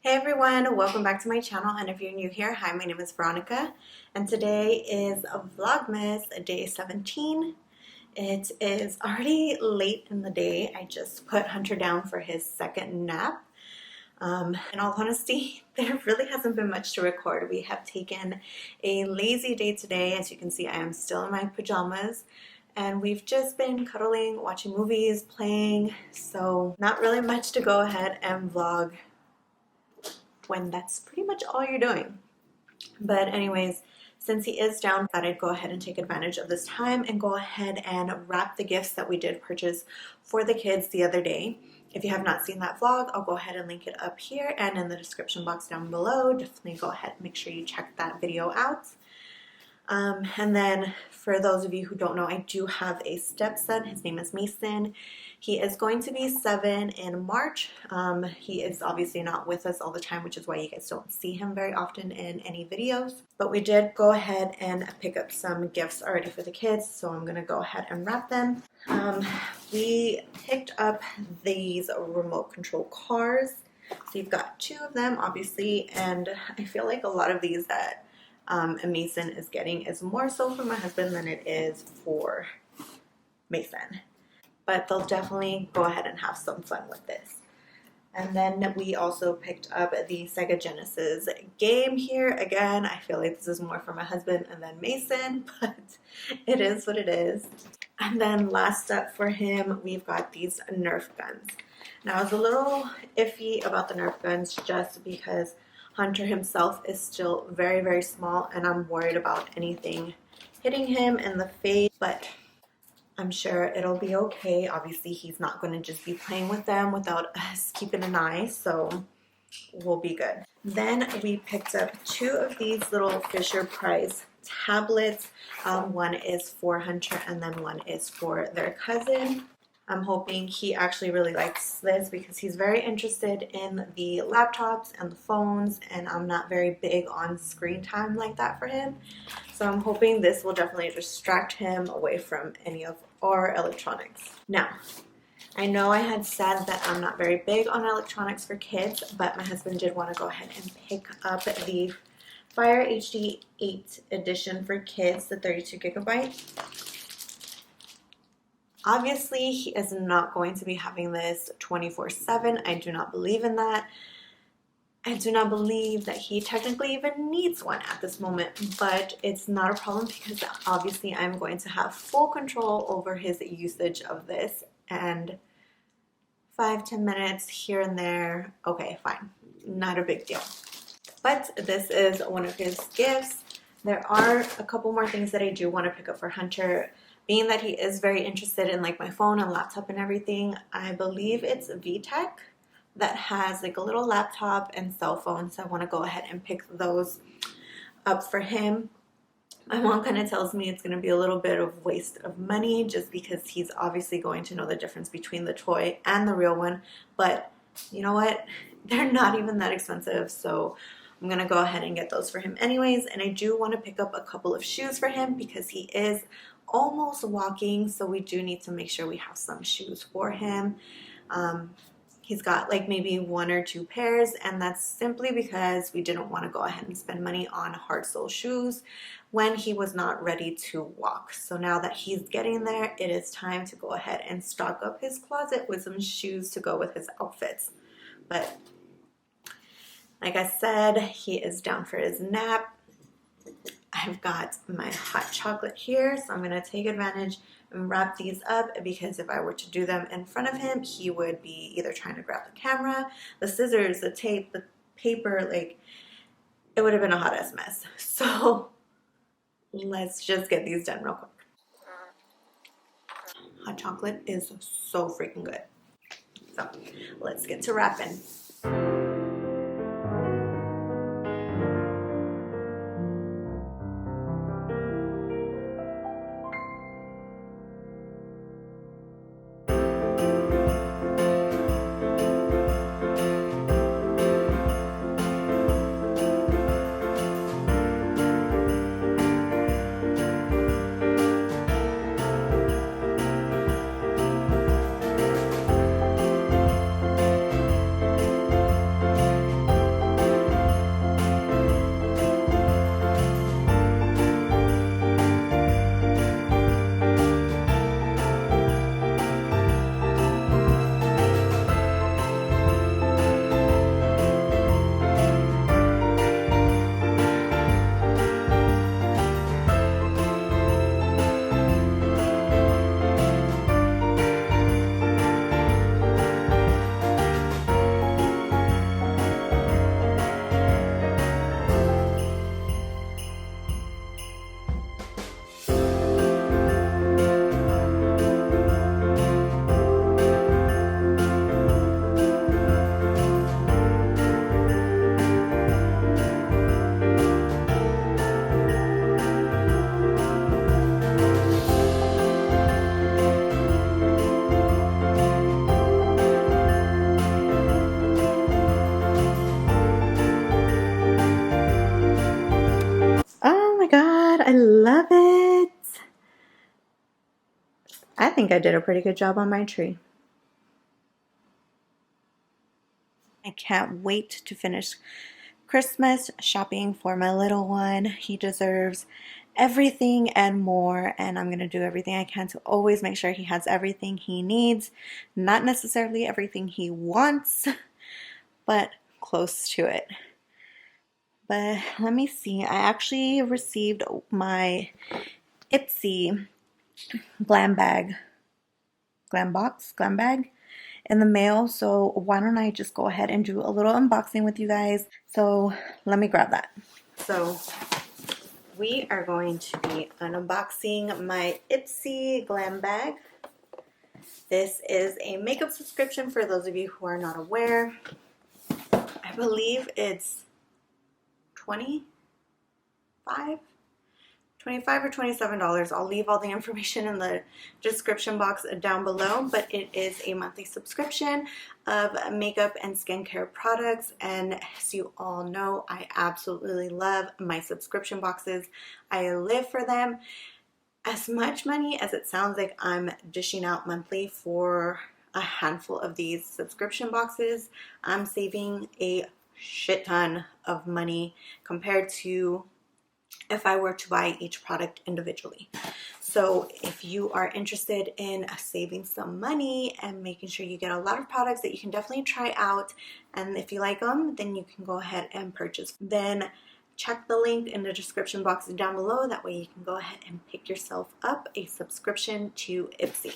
Hey everyone, welcome back to my channel, and if you're new here, hi, my name is Veronica and today is a Vlogmas day 17. It is already late in the day. I just put Hunter down for his second nap. In all honesty, there really hasn't been much to record. We have taken a lazy day today. As you can see, I am still in my pajamas and we've just been cuddling, watching movies, playing, so not really much to go ahead and vlog when that's pretty much all you're doing. But anyways, since he is down, I thought I'd go ahead and take advantage of this time and go ahead and wrap the gifts that we did purchase for the kids the other day. If you have not seen that vlog, I'll go ahead and link it up here and in the description box down below. Definitely go ahead and make sure you check that video out. And then for those of you who don't know, I do have a stepson. His name is Mason. He is going to be 7 in March. He is obviously not with us all the time, which is why you guys don't see him very often in any videos. But we did go ahead and pick up some gifts already for the kids, so I'm going to go ahead and wrap them. We picked up these remote control cars. So you've got 2 of them, obviously, and I feel like a lot of these that Mason is getting is more so for my husband than it is for Mason. But they'll definitely go ahead and have some fun with this. And then we also picked up the Sega Genesis game here. Again, I feel like this is more for my husband and then Mason, but it is what it is. And then last up for him, we've got these Nerf guns. Now, I was a little iffy about the Nerf guns just because Hunter himself is still very, very small and I'm worried about anything hitting him in the face, but I'm sure it'll be okay. Obviously, he's not going to just be playing with them without us keeping an eye, so we'll be good. Then we picked up 2 of these little Fisher-Price tablets. One is for Hunter and then one is for their cousin. I'm hoping he actually really likes this because he's very interested in the laptops and the phones, and I'm not very big on screen time like that for him. So I'm hoping this will definitely distract him away from any of our electronics. Now, I know I had said that I'm not very big on electronics for kids, but my husband did want to go ahead and pick up the Fire HD 8 edition for kids, the 32 gigabyte. Obviously, he is not going to be having this 24/7. I do not believe in that. I do not believe that he technically even needs one at this moment, but it's not a problem because obviously I'm going to have full control over his usage of this, and 5-10 minutes here and there, okay, fine, not a big deal. But this is one of his gifts. There are a couple more things that I do want to pick up for Hunter. Being that he is very interested in like my phone and laptop and everything, I believe it's VTech that has like a little laptop and cell phone, so I want to go ahead and pick those up for him. My mom kind of tells me it's going to be a little bit of waste of money just because he's obviously going to know the difference between the toy and the real one, but you know what? They're not even that expensive, so I'm going to go ahead and get those for him anyways. And I do want to pick up a couple of shoes for him because he is almost walking, so we do need to make sure we have some shoes for him. He's got like maybe 1 or 2 pairs, and that's simply because we didn't want to go ahead and spend money on hard sole shoes when he was not ready to walk. So now that he's getting there, it is time to go ahead and stock up his closet with some shoes to go with his outfits. But like I said, he is down for his nap. I've got my hot chocolate here, so I'm going to take advantage and wrap these up because if I were to do them in front of him, he would be either trying to grab the camera, the scissors, the tape, the paper, like it would have been a hot ass mess. So let's just get these done real quick. Hot chocolate is so freaking good. So let's get to wrapping. I love it. I think I did a pretty good job on my tree. I can't wait to finish Christmas shopping for my little one. He deserves everything and more, and I'm going to do everything I can to always make sure he has everything he needs. Not necessarily everything he wants, but close to it. But let me see. I actually received my Ipsy Glam bag, Glam bag in the mail. So why don't I just go ahead and do a little unboxing with you guys. So let me grab that. So we are going to be unboxing my Ipsy Glam bag. This is a makeup subscription for those of you who are not aware. I believe it's $25 or $27. I'll leave all the information in the description box down below, but it is a monthly subscription of makeup and skincare products, and as you all know, I absolutely love my subscription boxes. I live for them. As much money as it sounds like I'm dishing out monthly for a handful of these subscription boxes, I'm saving a shit ton of money compared to if I were to buy each product individually. So if you are interested in saving some money and making sure you get a lot of products that you can definitely try out, and if you like them, then you can go ahead and purchase. Then check the link in the description box down below. That way you can go ahead and pick yourself up a subscription to Ipsy.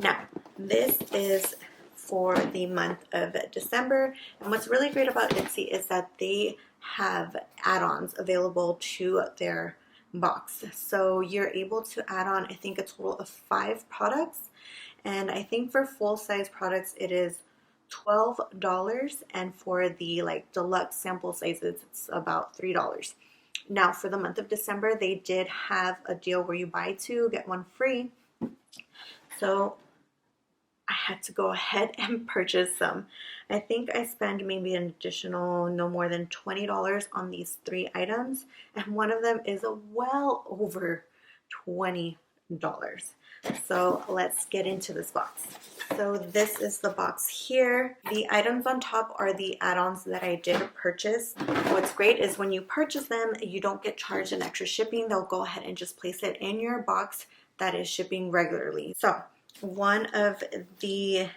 Now, this is for the month of December, and what's really great about Ipsy is that they have add-ons available to their box. So you're able to add on, I think, a total of 5 products, and I think for full-size products it is $12, and for the deluxe sample sizes it's about $3. Now for the month of December they did have a deal where you buy 2 get 1 free, so I had to go ahead and purchase some. I think I spent maybe an additional no more than $20 on these 3 items, and one of them is well over $20. So let's get into this box. So this is the box here. The items on top are the add-ons that I did purchase. What's great is when you purchase them, you don't get charged an extra shipping. They'll go ahead and just place it in your box that is shipping regularly. So one of the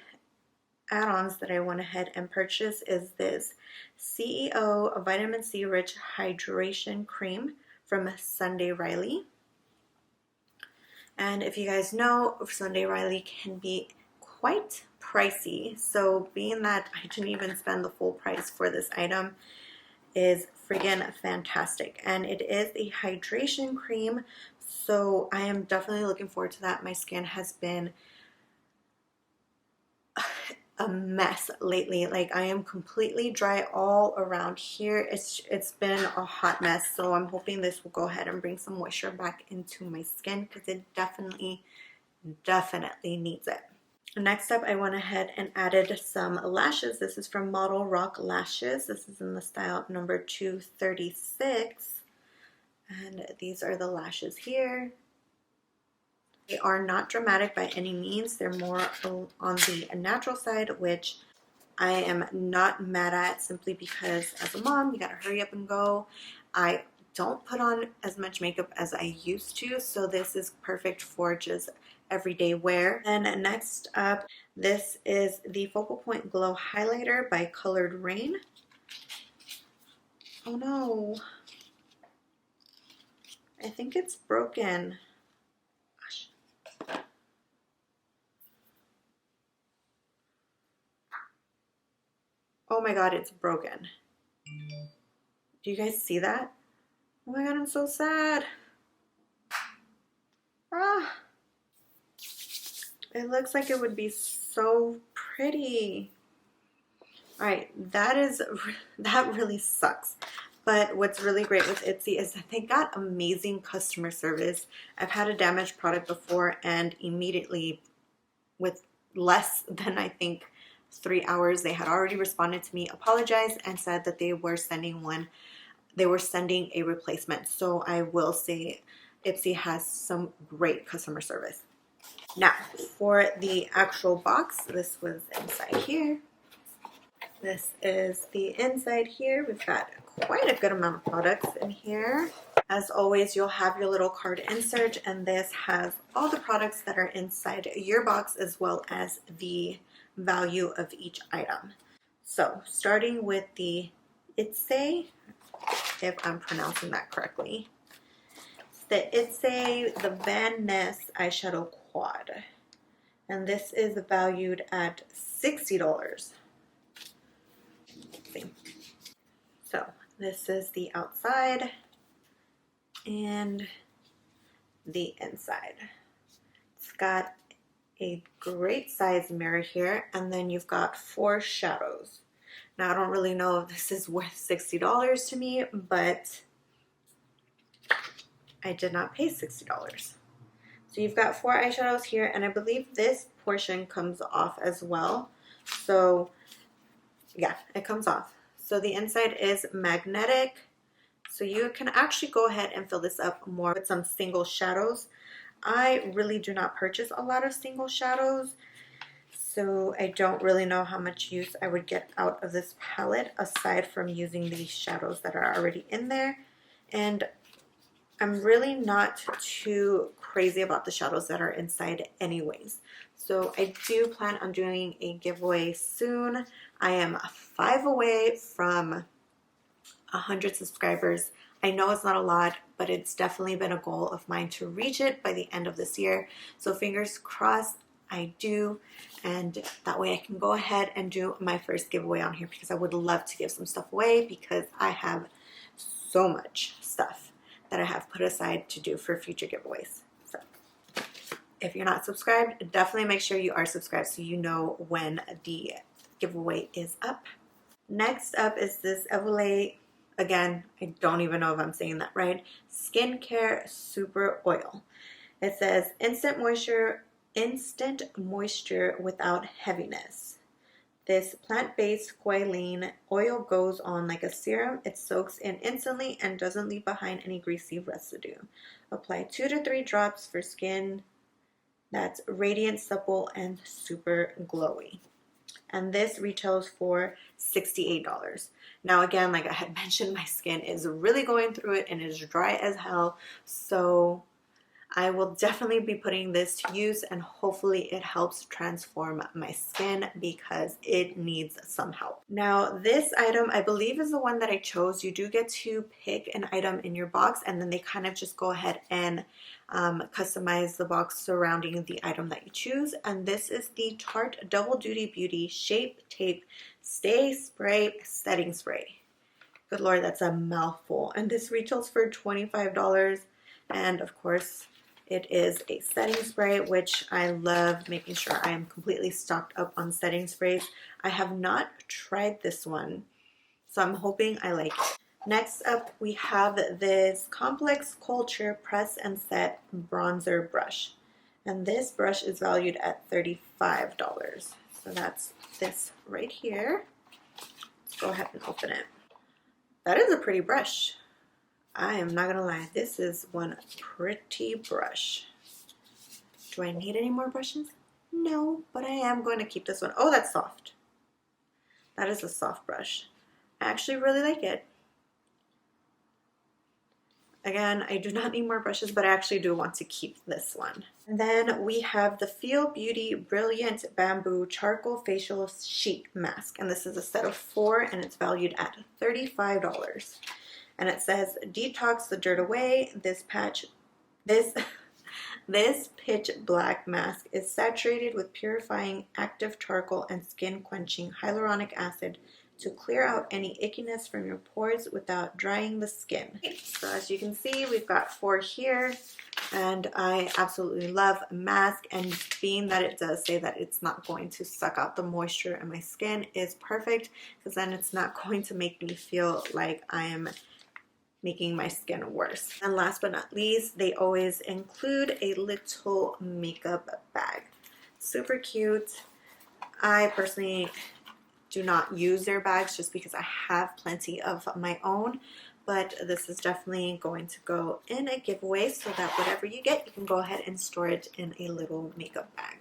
add-ons that I went ahead and purchased is this CEO Vitamin C Rich Hydration Cream from Sunday Riley. And if you guys know, Sunday Riley can be quite pricey. So being that I didn't even spend the full price for this item is friggin' fantastic. And it is a hydration cream, so I am definitely looking forward to that. My skin has been a mess lately. Like, I am completely dry all around here. It's been a hot mess, so I'm hoping this will go ahead and bring some moisture back into my skin, because it definitely needs it. Next up, I went ahead and added some lashes. This is from Model Rock Lashes. This is in the style number 236, and these are the lashes here. They are not dramatic by any means. They're more on the natural side, which I am not mad at, simply because as a mom, you gotta hurry up and go. I don't put on as much makeup as I used to, so this is perfect for just everyday wear. And next up, this is the Focal Point Glow Highlighter by Colored Rain. Oh no, I think it's broken. Oh my god, it's broken. Do you guys see that? Oh my god, I'm so sad. Ah, it looks like it would be so pretty. Alright, that really sucks. But what's really great with Ipsy is that they got amazing customer service. I've had a damaged product before, and immediately, with less than, I think, 3 hours, they had already responded to me, apologized, and said that they were sending one they were sending a replacement. So I will say Ipsy has some great customer service. Now, for the actual box, this was inside here. This is the inside here. We've got quite a good amount of products in here. As always, you'll have your little card insert, and this has all the products that are inside your box as well as the value of each item. So, starting with the Ipsy, if I'm pronouncing that correctly, the Ipsy, the Van Ness eyeshadow quad. And this is valued at $60. So this is the outside and the inside. It's got a great size mirror here, and then you've got 4 shadows. Now I don't really know if this is worth $60 to me, but I did not pay $60. So you've got 4 eyeshadows here, and I believe this portion comes off as well. So yeah, it comes off. So the inside is magnetic. So you can actually go ahead and fill this up more with some single shadows. I really do not purchase a lot of single shadows, so I don't really know how much use I would get out of this palette aside from using these shadows that are already in there. And I'm really not too crazy about the shadows that are inside anyways. So I do plan on doing a giveaway soon. I am 5 away from 100 subscribers. I know it's not a lot, but it's definitely been a goal of mine to reach it by the end of this year. So fingers crossed I do, and that way I can go ahead and do my first giveaway on here, because I would love to give some stuff away because I have so much stuff that I have put aside to do for future giveaways. So if you're not subscribed, definitely make sure you are subscribed so you know when the giveaway is up. Next up is this Vlogmas, again, I don't even know if I'm saying that right, Skincare Super Oil. It says instant moisture without heaviness. This plant-based squalene oil goes on like a serum. It soaks in instantly and doesn't leave behind any greasy residue. Apply 2 to 3 drops for skin that's radiant, supple, and super glowy. And this retails for $68. Now again, like I had mentioned, my skin is really going through it and is dry as hell. So I will definitely be putting this to use, and hopefully it helps transform my skin because it needs some help. Now this item I believe is the one that I chose. You do get to pick an item in your box, and then they kind of just go ahead and customize the box surrounding the item that you choose. And this is the Tarte Double Duty Beauty Shape Tape Stay Spray Setting Spray. Good Lord, that's a mouthful. And this retails for $25. And of course, it is a setting spray, which I love making sure I am completely stocked up on setting sprays. I have not tried this one, so I'm hoping I like it. Next up, we have this Complex Culture Press and Set Bronzer Brush. And this brush is valued at $35. So that's this right here. Let's go ahead and open it. That is a pretty brush. I am not gonna lie, this is one pretty brush. Do I need any more brushes? No, but I am going to keep this one. Oh, that's soft. That is a soft brush. I actually really like it. Again, I do not need more brushes, but I actually do want to keep this one. And then we have the Feel Beauty Brilliant Bamboo Charcoal Facial Sheet Mask. And this is a set of 4, and it's valued at $35. And it says, detox the dirt away. This pitch black mask is saturated with purifying active charcoal and skin quenching hyaluronic acid to clear out any ickiness from your pores without drying the skin. So as you can see, we've got 4 here, and I absolutely love a mask, and being that it does say that it's not going to suck out the moisture in my skin is perfect, because then it's not going to make me feel like I am making my skin worse. And last but not least, they always include a little makeup bag. Super cute. I personally do not use their bags just because I have plenty of my own, but this is definitely going to go in a giveaway so that whatever you get, you can go ahead and store it in a little makeup bag.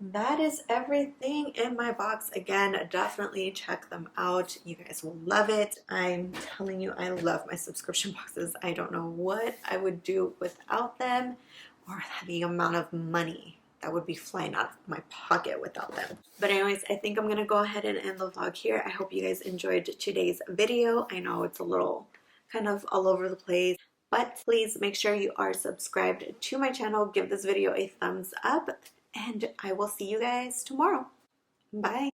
That is everything in my box. Again, definitely check them out. You guys will love it. I'm telling you, I love my subscription boxes. I don't know what I would do without them, or the amount of money that would be flying out of my pocket without them. But anyways, I think I'm gonna go ahead and end the vlog here. I hope you guys enjoyed today's video. I know it's a little kind of all over the place, but please make sure you are subscribed to my channel. Give this video a thumbs up, and I will see you guys tomorrow. Bye.